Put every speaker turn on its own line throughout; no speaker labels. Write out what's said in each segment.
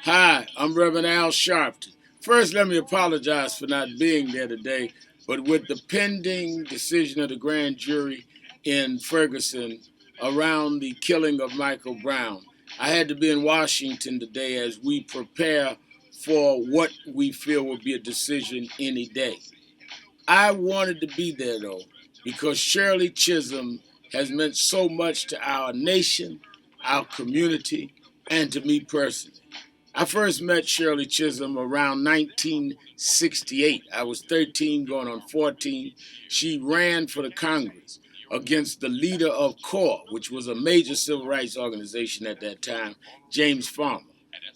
Hi, I'm Reverend Al Sharpton. First, let me apologize for not being there today, but with the pending decision of the grand jury in Ferguson around the killing of Michael Brown, I had to be in Washington today as we prepare for what we feel will be a decision any day. I wanted to be there though, because Shirley Chisholm has meant so much to our nation, our community, and to me personally. I first met Shirley Chisholm around 1968. I was 13 going on 14. She ran for the Congress against the leader of CORE, which was a major civil rights organization at that time, James Farmer.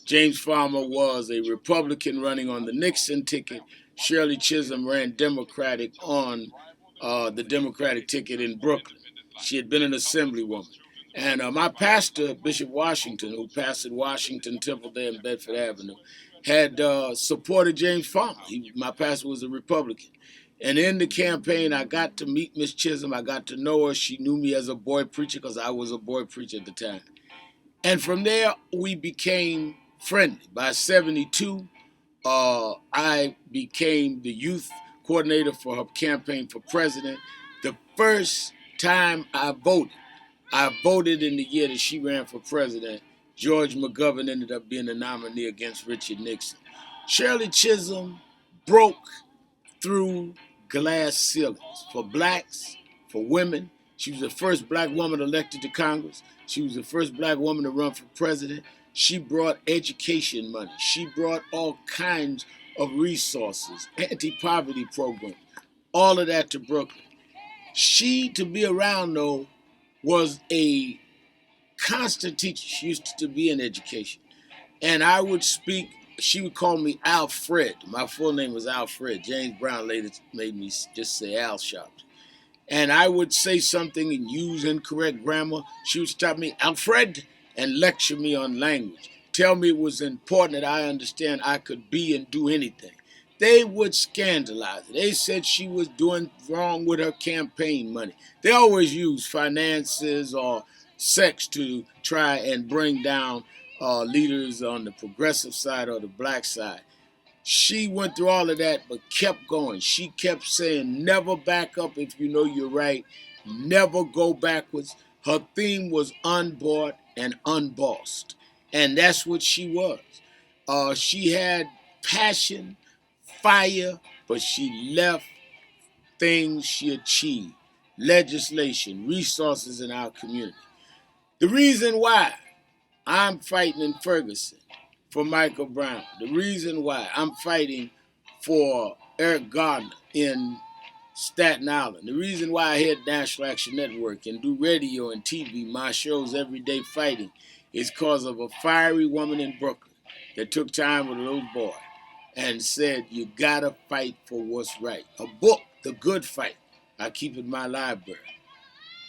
James Farmer was a Republican running on the Nixon ticket. Shirley Chisholm ran Democratic on the Democratic ticket in Brooklyn. She had been an assemblywoman. And my pastor, Bishop Washington, who pastored Washington Temple there in Bedford Avenue, had supported James Farmer. My pastor was a Republican. And in the campaign, I got to meet Miss Chisholm. I got to know her. She knew me as a boy preacher because I was a boy preacher at the time. And from there, we became friendly. By 72, I became the youth coordinator for her campaign for president. The first time I voted in the year that she ran for president. George McGovern ended up being the nominee against Richard Nixon. Shirley Chisholm broke through glass ceilings for blacks, for women. She was the first black woman elected to Congress. She was the first black woman to run for president. She brought education money. She brought all kinds of resources, anti-poverty programs, all of that to Brooklyn. She, to be around, though, was a constant teacher. She used to be in education. And I would speak, she would call me Alfred. My full name was Alfred. James Brown later made me just say Al Sharpton. And I would say something and use incorrect grammar. She would stop me, Alfred, and lecture me on language. Tell me it was important that I understand I could be and do anything. They would scandalize her. They said she was doing wrong with her campaign money. They always use finances or sex to try and bring down leaders on the progressive side or the black side. She went through all of that but kept going. She kept saying, never back up if you know you're right. Never go backwards. Her theme was unbought and unbossed. And that's what she was. She had passion, fire, but she left things she achieved. Legislation, resources in our community. The reason why I'm fighting in Ferguson for Michael Brown, the reason why I'm fighting for Eric Gardner in Staten Island, the reason why I head National Action Network and do radio and TV, my shows every day fighting, is because of a fiery woman in Brooklyn that took time with a little boy and said, you gotta fight for what's right. A book, The Good Fight, I keep in my library.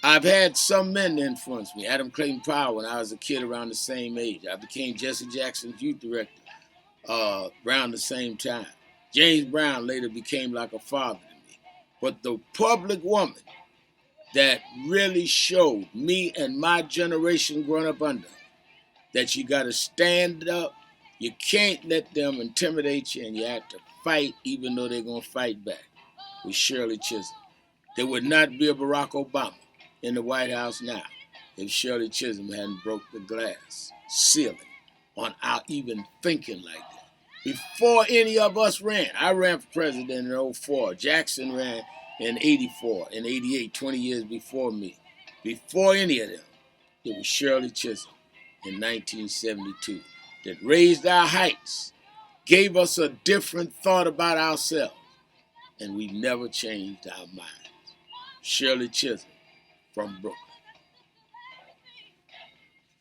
I've had some men influence me. Adam Clayton Powell when I was a kid around the same age. I became Jesse Jackson's youth director around the same time. James Brown later became like a father to me. But the public woman that really showed me and my generation growing up under that you got to stand up, you can't let them intimidate you, and you have to fight even though they're going to fight back, with Shirley Chisholm. There would not be a Barack Obama in the White House now if Shirley Chisholm hadn't broke the glass ceiling on our even thinking like that. Before any of us ran, I ran for president in 2004. Jackson ran in 84, in 88, 20 years before me. Before any of them, it was Shirley Chisholm in 1972 that raised our heights, gave us a different thought about ourselves, and we never changed our minds. Shirley Chisholm from Brooklyn.